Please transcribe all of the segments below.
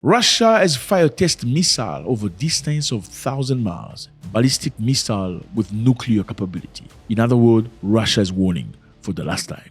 Russia has fired test missile over distance of 1,000 miles, ballistic missile with nuclear capability. In other words, Russia is warning for the last time.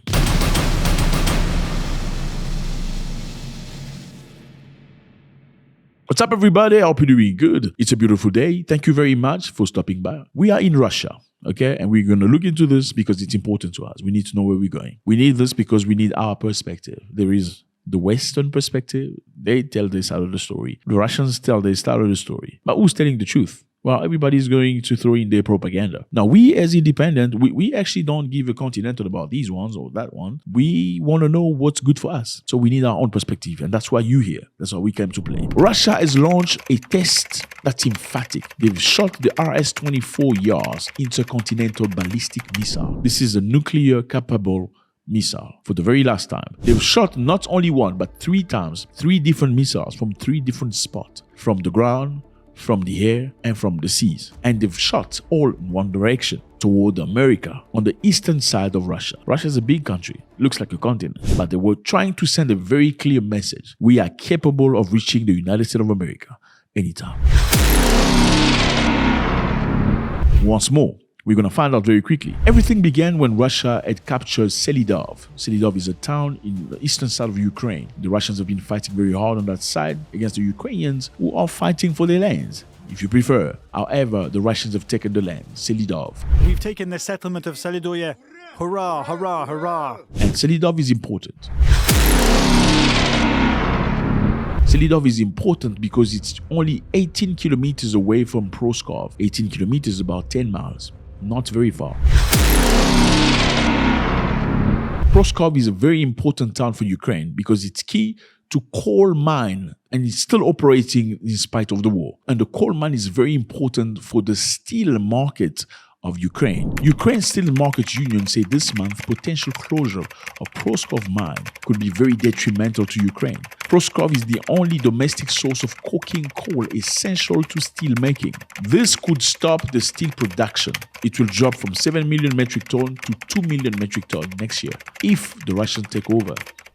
What's up, everybody? I hope you're doing good. It's a beautiful day. Thank you very much for stopping by. We are in Russia, okay? And we're going to look into this because it's important to us. We need to know where we're going. We need this because we need our perspective. There is the Western perspective. They tell their side of the story. The Russians tell their side of the story. But who's telling the truth? Well, everybody's going to throw in their propaganda. Now, we as independent, we actually don't give a continental about these ones or that one. We want to know what's good for us. So we need our own perspective. And that's why you're here. That's why we came to play. Russia has launched a test that's emphatic. They've shot the RS-24 Yars intercontinental ballistic missile. This is a nuclear capable missile for the very last time. They've shot not only one, but 3 times, 3 different missiles from 3 different spots, from the ground, from the air, and from the seas. And they've shot all in one direction, toward America, on the eastern side of Russia. Russia is a big country, looks like a continent, but they were trying to send a very clear message. We are capable of reaching the United States of America anytime. Once more, we're going to find out very quickly. Everything began when Russia had captured Selidov. Selidov is a town in the eastern side of Ukraine. The Russians have been fighting very hard on that side against the Ukrainians who are fighting for their lands, if you prefer. However, the Russians have taken the land, Selidov. We've taken the settlement of Selidoye. Hurrah, hurrah, hurrah. And Selidov is important. Selidov is important because it's only 18 kilometers away from Pskov. 18 kilometers, about 10 miles. Not very far. Pskov is a very important town for Ukraine because it's key to coal mine and it's still operating in spite of the war. And the coal mine is very important for the steel market of Ukraine. Ukraine Steel Market Union say this month potential closure of Pskov mine could be very detrimental to Ukraine. Pskov is the only domestic source of coking coal essential to steel making. This could stop the steel production. It will drop from 7 million metric ton to 2 million metric ton next year if the Russians take over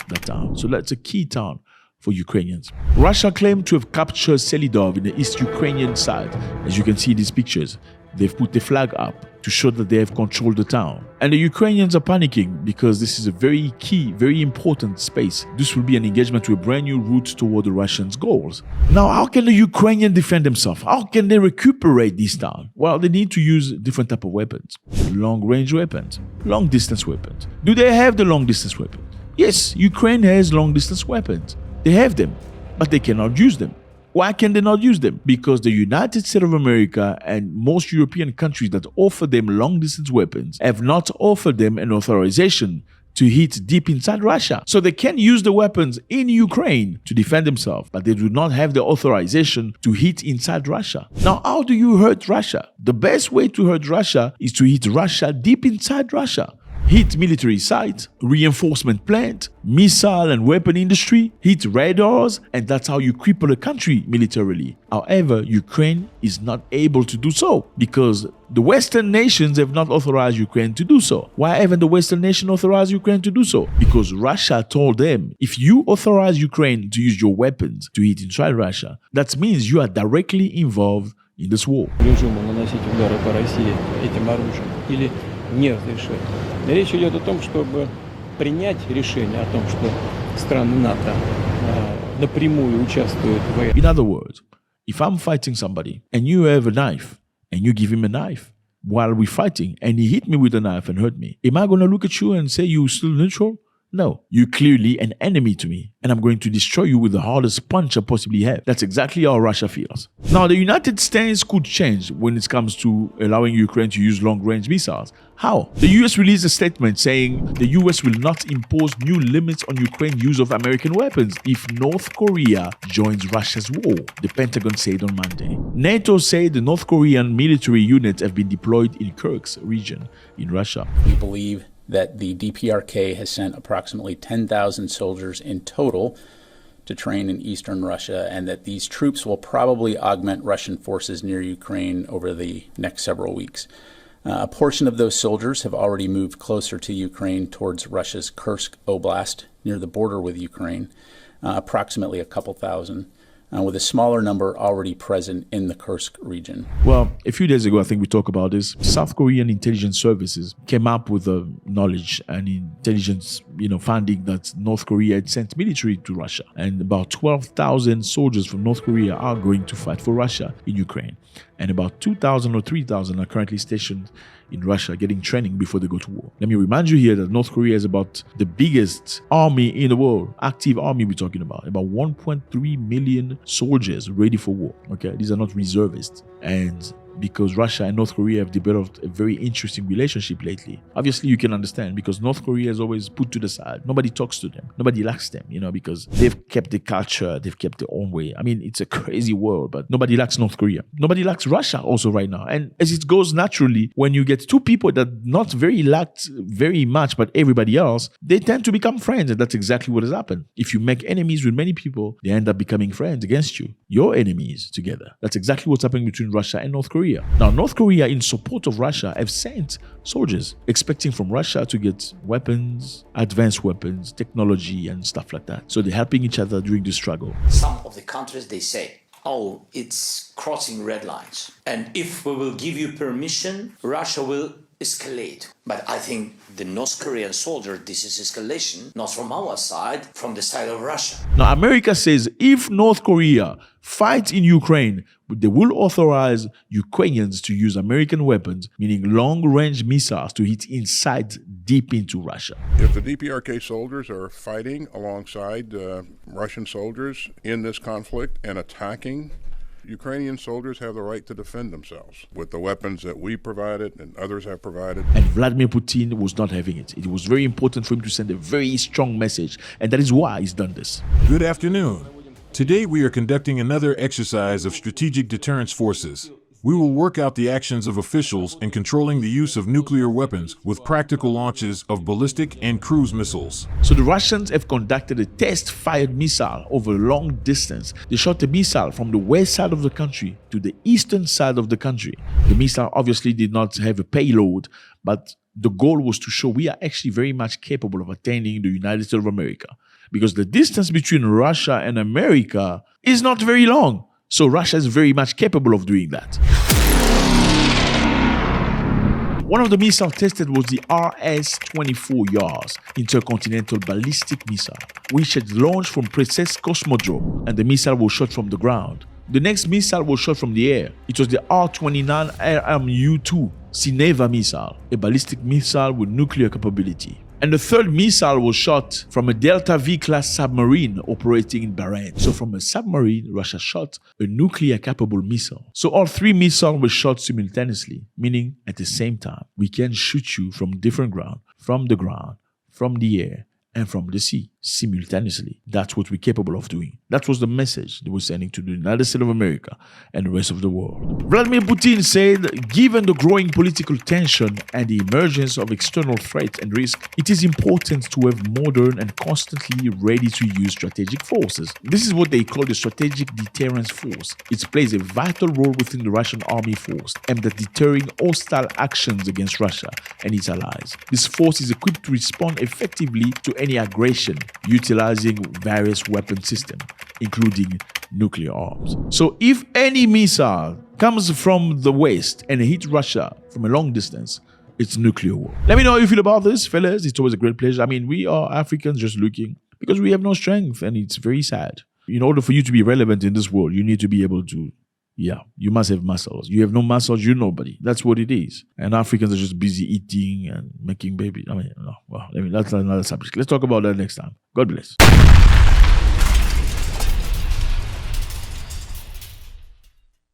that town. So that's a key town for Ukrainians. Russia claimed to have captured Selidov in the East Ukrainian side. As you can see in these pictures, they've put the flag up to show that they have controlled the town. And the Ukrainians are panicking because this is a very key, very important space. This will be an engagement to a brand new route toward the Russians' goals. Now, how can the Ukrainians defend themselves? How can they recuperate this town? Well, they need to use different type of weapons. Long-range weapons, long-distance weapons. Do they have the long-distance weapons? Yes, Ukraine has long-distance weapons. They have them, but they cannot use them. Why can they not use them? Because the United States of America and most European countries that offer them long-distance weapons have not offered them an authorization to hit deep inside Russia. So they can use the weapons in Ukraine to defend themselves, but they do not have the authorization to hit inside Russia. Now, how do you hurt Russia? The best way to hurt Russia is to hit Russia deep inside Russia. Hit military sites, reinforcement plant, missile and weapon industry, hit radars, and that's how you cripple a country militarily. However, Ukraine is not able to do so because the Western nations have not authorized Ukraine to do so. Why haven't the Western nation authorized Ukraine to do so? Because Russia told them, if you authorize Ukraine to use your weapons to hit inside Russia, that means you are directly involved in this war. Режиму наносить удары по России этим оружием или не разрешить. Речь идет о том, чтобы принять решение о том, что страны НАТО напрямую участвуют в войне. In other words, if I'm fighting somebody and you have a knife and you give him a knife while we're fighting and he hit me with a knife and hurt me, am I going to look at you and say you're still neutral? No, you're clearly an enemy to me, and I'm going to destroy you with the hardest punch I possibly have. That's exactly how Russia feels. Now, the United States could change when it comes to allowing Ukraine to use long-range missiles. How? The US released a statement saying the US will not impose new limits on Ukraine's use of American weapons if North Korea joins Russia's war, the Pentagon said on Monday. NATO said the North Korean military units have been deployed in Kursk region in Russia. We believe that the DPRK has sent approximately 10,000 soldiers in total to train in eastern Russia, and that these troops will probably augment Russian forces near Ukraine over the next several weeks. A portion of those soldiers have already moved closer to Ukraine towards Russia's Kursk Oblast near the border with Ukraine, approximately a couple thousand. with a smaller number already present in the Kursk region. Well, a few days ago, I think we talked about this. South Korean intelligence services came up with the knowledge and intelligence, finding that North Korea had sent military to Russia. And about 12,000 soldiers from North Korea are going to fight for Russia in Ukraine. And about 2,000 or 3,000 are currently stationed in Russia getting training before they go to war. Let me remind you here that North Korea is about the biggest army in the world, active army we're talking about 1.3 million soldiers ready for war. Okay, these are not reservists. And because Russia and North Korea have developed a very interesting relationship lately. Obviously, you can understand because North Korea is always put to the side. Nobody talks to them. Nobody likes them, because they've kept the culture. They've kept their own way. I mean, it's a crazy world, but nobody likes North Korea. Nobody likes Russia also right now. And as it goes naturally, when you get two people that not very liked very much, but everybody else, they tend to become friends. And that's exactly what has happened. If you make enemies with many people, they end up becoming friends against you. Your enemies together. That's exactly what's happening between Russia and North Korea. Now, North Korea, in support of Russia, have sent soldiers, expecting from Russia to get weapons, advanced weapons, technology, and stuff like that. So they're helping each other during the struggle. Some of the countries, they say, oh, it's crossing red lines. And if we will give you permission, Russia will escalate. But I think the North Korean soldier, this is escalation, not from our side, from the side of Russia. Now, America says if North Korea fights in Ukraine, they will authorize Ukrainians to use American weapons, meaning long-range missiles to hit inside deep into Russia. If the DPRK soldiers are fighting alongside Russian soldiers in this conflict and attacking, Ukrainian soldiers have the right to defend themselves with the weapons that we provided and others have provided. And Vladimir Putin was not having it. It was very important for him to send a very strong message, and that is why he's done this. Good afternoon. Today we are conducting another exercise of strategic deterrence forces. We will work out the actions of officials in controlling the use of nuclear weapons with practical launches of ballistic and cruise missiles. So the Russians have conducted a test-fired missile over a long distance. They shot a missile from the west side of the country to the eastern side of the country. The missile obviously did not have a payload, but the goal was to show we are actually very much capable of attaining the United States of America, because the distance between Russia and America is not very long. So Russia is very much capable of doing that. One of the missiles tested was the RS-24 Yars intercontinental ballistic missile, which had launched from Princess Cosmodrome, and the missile was shot from the ground. The next missile was shot from the air. It was the R-29 RMU-2 Sineva missile, a ballistic missile with nuclear capability. And the third missile was shot from a Delta V-class submarine operating in Bahrain. So from a submarine, Russia shot a nuclear-capable missile. So all three missiles were shot simultaneously, meaning at the same time. We can shoot you from different ground, from the air, and from the sea simultaneously. That's what we're capable of doing. That was the message they were sending to the United States of America and the rest of the world. Vladimir Putin said, given the growing political tension and the emergence of external threats and risk, it is important to have modern and constantly ready-to-use strategic forces. This is what they call the strategic deterrence force. It plays a vital role within the Russian army force aimed at deterring hostile actions against Russia and its allies. This force is equipped to respond effectively to any aggression, utilizing various weapon systems, including nuclear arms. So if any missile comes from the west and hits Russia from a long distance, it's nuclear war. Let me know how you feel about this, fellas. It's always a great pleasure. I mean, we are Africans just looking because we have no strength, and it's very sad. In order for you to be relevant in this world, you need to be able to, you must have muscles. You have no muscles, you're nobody. That's what it is. And Africans are just busy eating and making babies. That's another subject. Let's talk about that next time. God bless.